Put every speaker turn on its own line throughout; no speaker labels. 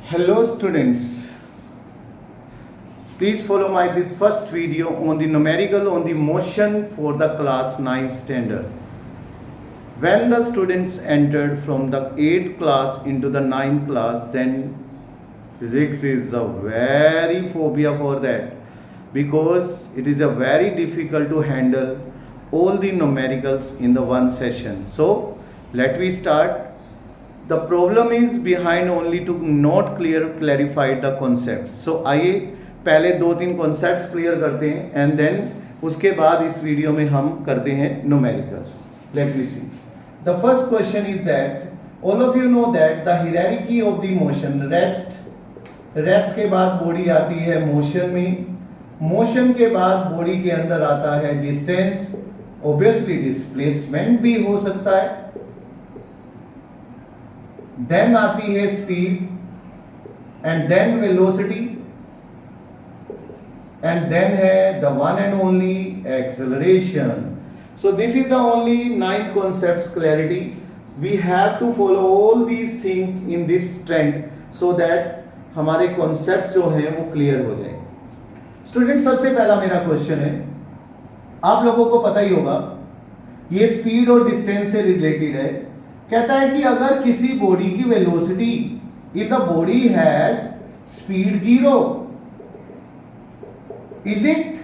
Hello students, please follow my this first video on the numerical on the motion for the class 9 standard. When the students entered from the 8th class into the 9th class, then physics is a very phobia for that, because it is a very difficult to handle all the numericals in the one session. So let me start. The problem is behind only to not clarify the concepts. So आइए पहले 2-3 concepts clear करते हैं and then उसके बाद इस video में हम करते हैं numericals. Let me see. The first question is that all of you know that the hierarchy of the motion, rest के बाद body आती है motion में, motion के बाद body के अंदर आता है distance, obviously displacement भी हो सकता है, देन आती है speed and then velocity and then है the one and only acceleration. So this is the only 9th concepts clarity. We have to follow all these things in this trend so that हमारे concept जो हैं वो clear हो जाए. Student, सबसे पहला मेरा क्वेश्चन है, आप लोगों को पता ही होगा, ये स्पीड और डिस्टेंस से रिलेटेड है. कहता है कि अगर किसी बॉडी की velocity, if the body has speed 0, is it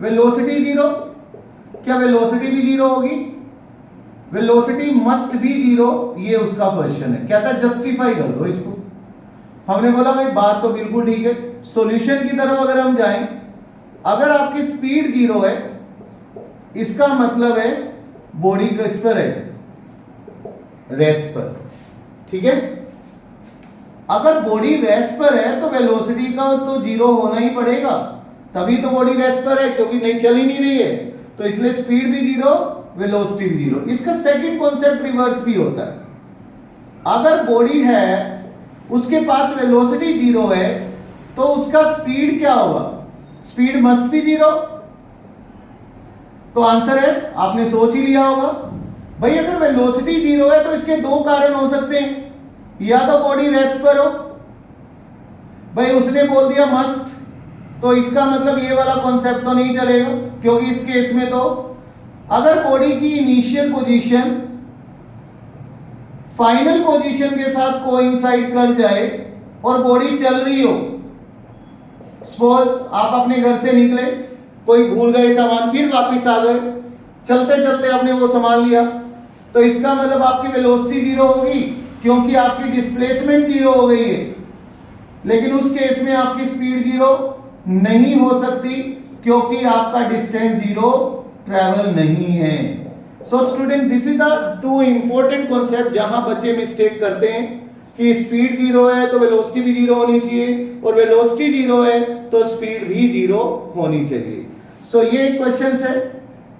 velocity 0? क्या वेलोसिटी भी 0 होगी? वेलोसिटी मस्ट बी 0, ये उसका क्वेश्चन है. कहता है जस्टिफाई कर दो इसको. हमने बोला भाई बात तो बिल्कुल ठीक है. सॉल्यूशन की तरफ अगर हम जाएं, अगर आपकी स्पीड 0 है, इसका मतलब है बॉडी किस पर है? रेस्ट पर. ठीक है, अगर बॉडी रेस्ट पर है तो वेलोसिटी का तो 0 होना ही पड़ेगा, तभी तो बॉडी रेस्ट पर है, क्योंकि नहीं चल ही नहीं रही है, तो इसलिए स्पीड भी 0, वेलोसिटी भी 0. इसका सेकंड कॉन्सेप्ट रिवर्स भी होता है. अगर बॉडी है, उसके पास वेलोसिटी 0 है, तो उसका स्पीड क्या होगा? Speed must be 0. तो आंसर है, आपने सोच ही लिया होगा भाई, अगर वेलोसिटी 0 है तो इसके दो कारण हो सकते हैं. या तो बॉडी रेस्ट पर हो, भाई उसने बोल दिया मस्ट, तो इसका मतलब ये वाला कॉन्सेप्ट तो नहीं चलेगा, क्योंकि इस केस में तो अगर बॉडी की इनिशियल पोजीशन फाइनल पोजीशन के साथ कोइंसाइड कर जाए और बॉडी चल रही हो, सपोज आप अपने घर से निकले, कोई भूल गए सामान, फिर वापस आ गए, चलते चलते आपने वो सामान लिया, तो इसका मतलब आपकी वेलोसिटी 0 होगी, क्योंकि आपकी डिस्प्लेसमेंट 0 हो गई है. लेकिन उस केस में आपकी स्पीड 0 नहीं हो सकती, क्योंकि आपका डिस्टेंस 0 ट्रैवल नहीं है. So student, this is the 2 important concept जहां बच्चे मिस्टेक करते हैं कि स्पीड 0 है तो वेलोसिटी भी 0 होनी चाहिए, और वेलोसिटी 0 है तो स्पीड भी 0 होनी चाहिए. सो ये क्वेश्चन है.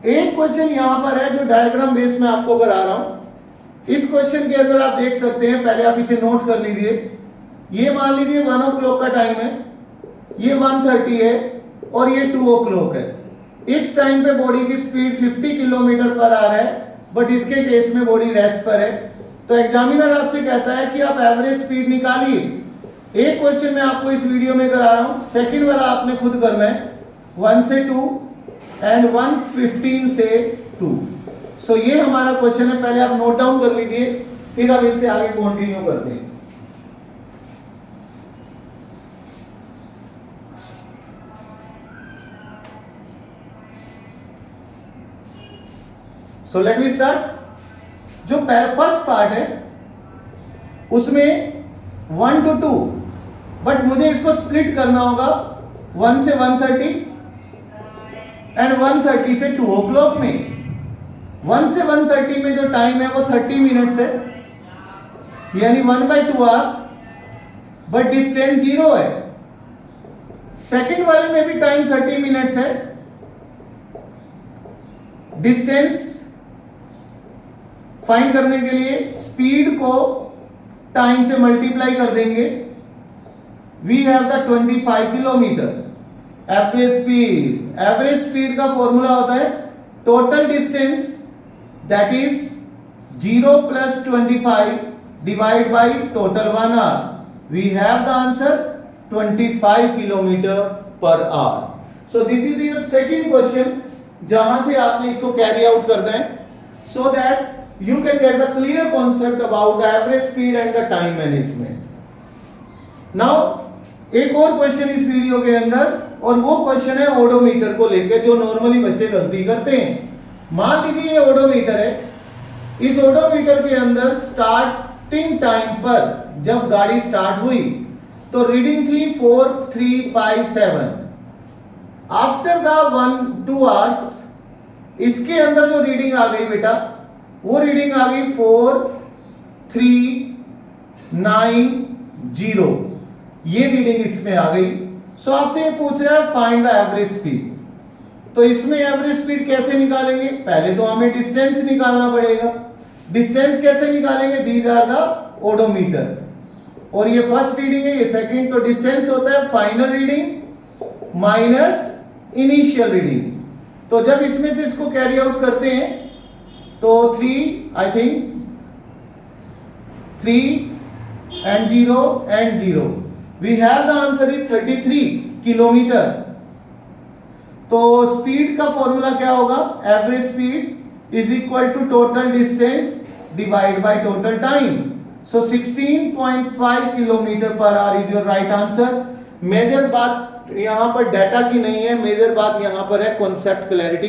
एक क्वेश्चन यहां पर है जो डायग्राम बेस में आपको करा रहा हूं. इस क्वेश्चन के अंदर आप देख सकते हैं, पहले आप इसे नोट कर लीजिए. ये मान लीजिए 1 o'clock का टाइम है, ये 1:30 है और ये 2 o'clock है. इस टाइम पे बॉडी की स्पीड 50 किलोमीटर पर आ रहा है, बट इसके केस में बॉडी रेस्ट पर है. तो एग्जामिनर आपसे कहता है कि आप एवरेज स्पीड निकालिए. एक क्वेश्चन मैं आपको इस वीडियो में करा रहा हूं, सेकंड वाला आपने खुद करना है. 1 से 2 एंड 1:15 से 2. सो ये हमारा क्वेश्चन है, पहले आप नोट डाउन कर लीजिए, फिर हम इससे आगे कंटिन्यू करते हैं. सो लेट मी स्टार्ट. जो फर्स्ट पार्ट है उसमें 1 to 2, बट मुझे इसको स्प्लिट करना होगा 1 से 1:30 एंड 1:30 से 2 o'clock में. 1 से 1:30 में जो टाइम है वो 30 मिनट्स है, यानी 1/2 आवर, बट डिस्टेंस 0 है. सेकंड वाले में भी टाइम 30 मिनट्स है, डिस्टेंस फाइंड करने के लिए स्पीड को टाइम से मल्टीप्लाई कर देंगे. We have the 25 kilometre. Average speed का फॉर्मूला होता है total distance, that is 0 + 25 divide by total 1 hour, we have the answer 25 kilometre per hour. So this is your second question, जहां से आपने इसको कैरी आउट करना है, so that you can get the clear concept about the average speed and the time management. Now एक और question इस video के अंदर, और वो क्वेश्चन है ओडोमीटर को लेकर, जो नॉर्मली बच्चे गलती करते हैं. मान लीजिए ये ओडोमीटर है. इस ओडोमीटर के अंदर स्टार्टिंग टाइम पर जब गाड़ी स्टार्ट हुई तो रीडिंग थी 4357. आफ्टर द 1-2 आवर्स इसके अंदर जो रीडिंग आ गई बेटा, वो रीडिंग आ गई 4390. ये रीडिंग इसमें आ गई. सो आपसे ये पूछ रहा है फाइंड द एवरेज स्पीड. तो इसमें एवरेज स्पीड कैसे निकालेंगे? पहले तो हमें डिस्टेंस निकालना पड़ेगा. डिस्टेंस कैसे निकालेंगे? दीज आर द ओडोमीटर, और ये फर्स्ट रीडिंग है, ये सेकंड. तो डिस्टेंस होता है final reading minus initial reading. तो जब इसमें से इसको कैरी आउट करते हैं तो 3 I think 3 and 0 and 0, we have the answer is 33 kilometre. तो स्पीड का फॉर्मूला क्या होगा? Average speed is equal to total distance divide by total time. So 16.5 kilometre per hour is your right answer. Major बात यहां पर data की नहीं है, मेजर बात यहां पर है कॉन्सेप्ट क्लैरिटी.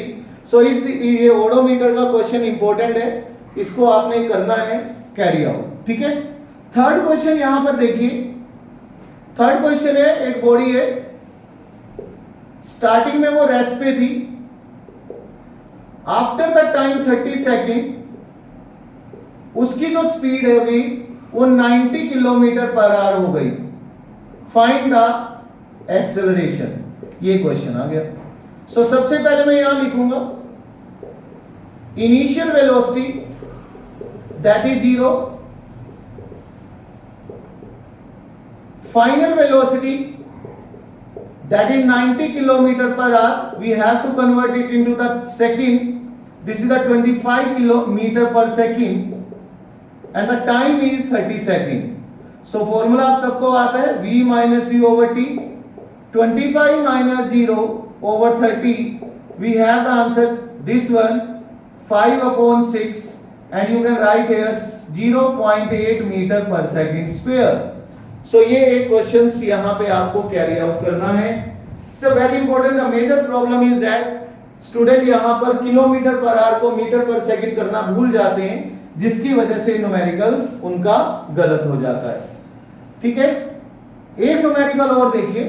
सो ये ओडोमीटर का क्वेश्चन इंपॉर्टेंट है, इसको आपने करना है कैरी आउट. ठीक है. थर्ड क्वेश्चन यहां पर देखिए. थर्ड क्वेश्चन है, एक बॉडी है, स्टार्टिंग में वो रेस्ट पे थी. आफ्टर द टाइम 30 सेकेंड उसकी जो स्पीड हो गई वो 90 किलोमीटर पर आवर हो गई. Find the acceleration. ये क्वेश्चन आ गया. सो सबसे पहले मैं यहां लिखूंगा initial velocity that is 0, final velocity that is 90 kilometer per hour. We have to convert it into the second. This is the 25 kilometer per second and the time is 30 second. So formula आप सबको आता है v minus u over t. 25 minus 0 over 30. We have the answer this one 5/6 and you can write here 0.8 meter per second square. सो ये एक question यहां पे आपको carry out करना है. So very important. The major problem is that student यहां पर kilometre per our को मीटर पर सेकंड करना भूल जाते हैं, जिसकी वजह से न्यूमेरिकल उनका गलत हो जाता है. ठीक है. एक न्यूमेरिकल और देखिए.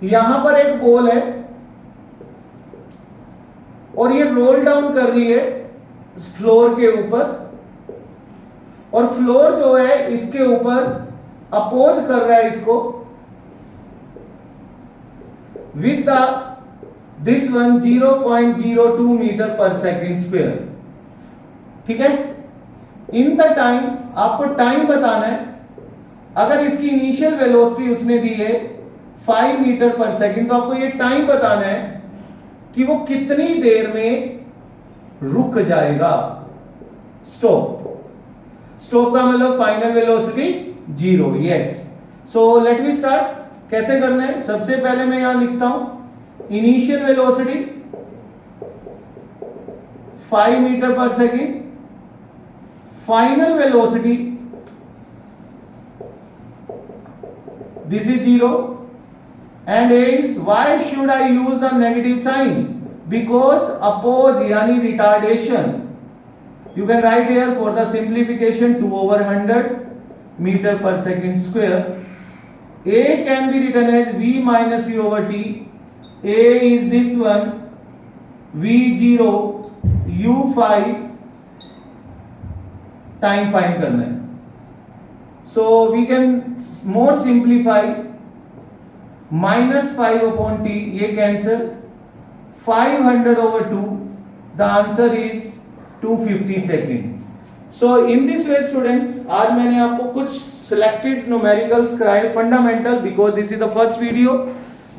यहां पर एक बॉल है और ये रोल डाउन कर रही है फ्लोर के ऊपर, और फ्लोर जो है इसके ऊपर अपोज कर रहा है इसको with the this one 0.02 metre per second square. ठीक है. इन द टाइम आपको टाइम बताना है. अगर इसकी इनिशियल वेलोसिटी उसने दी है 5 मीटर पर सेकेंड, तो आपको ये टाइम बताना है कि वो कितनी देर में रुक जाएगा. स्टॉप. स्टॉप का मतलब final velocity 0. Yes. So let me start. कैसे करना है? सबसे पहले मैं यहां लिखता हूं initial velocity 5 metre per second, final velocity this is 0 and is why should I use the negative sign? Because oppose यानी retardation. You can write here for the simplification 2/100 meter per second square. A can be written as V minus U over T. A is this one V0 U5. Time find करना है. So we can more simplify minus 5/T. ये cancel. 500 over 2. The answer is 250 second. So in this way student आज मैंने आपको कुछ selected numericals कराए fundamental, because this is the first video,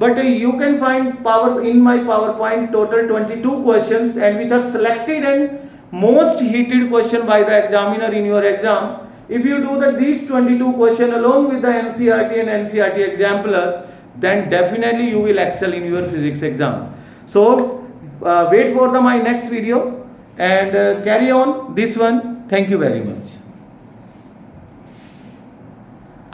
but you can find power in my power point total 22 questions and which are selected and most heated question by the examiner in your exam. If you do these 22 questions along with the NCERT and NCERT exemplar, then definitely you will excel in your physics exam. So wait for my next video and carry on this one. Thank you very much.